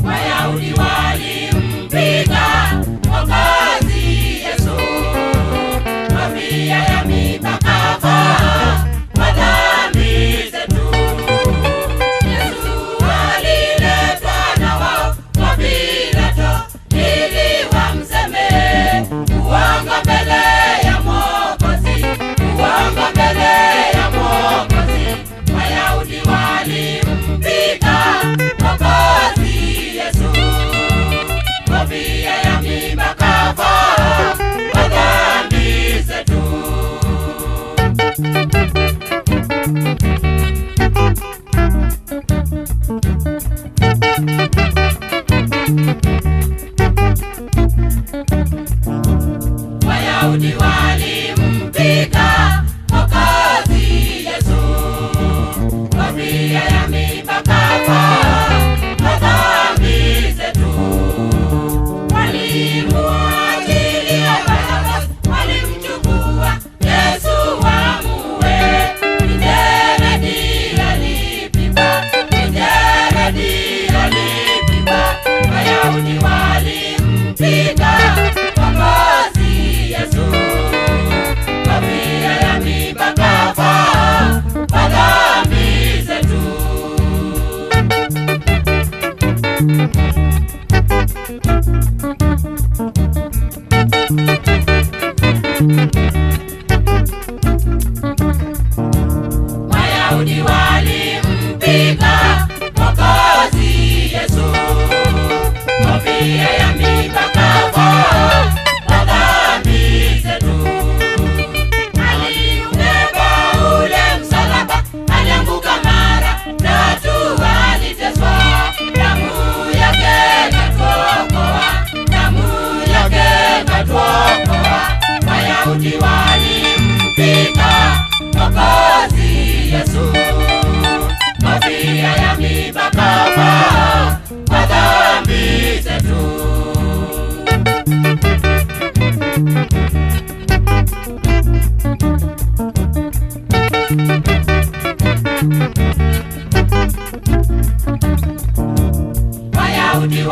Wayahudi walimpiga Mwokozi Yesu, kofia ya miiba kavaa kwa dhambi zetu. Yesu aliletwa na wao kwa Pilato ili wamsamehe. Uongo mbele ya Mwokozi, uongo mbele ya Mwokozi. Wayahudi walimpiga Mwokozi Yesu, kofia ya miiba kavaa kwa dhambi zetu. Wayahudi walimpiga Mwokozi Yesu, kofia ya miiba kavaa kwa dhambi zetu. Walimuachilia Baraba, walimchukua Yesu wamuue. Mijeledi alipigwa, mijeledi alipigwa. Wayahudi walimpiga Mwokozi Yesu, kofia ya miiba kavaa kwa dhambi zetu. Wayahudi walimpiga Mwokozi Yesu, kofia ya miiba kavaa kwa dhambi zetu. Aliubeba ule msalaba, alianguka mara tatu, aliteswa. Damu yake katuokoa, damu yake katuokoa. Wayahudi walimpiga Mwokozi Yesu, kofia ya miiba kavaa kwa dhambi zetu. Wayahudi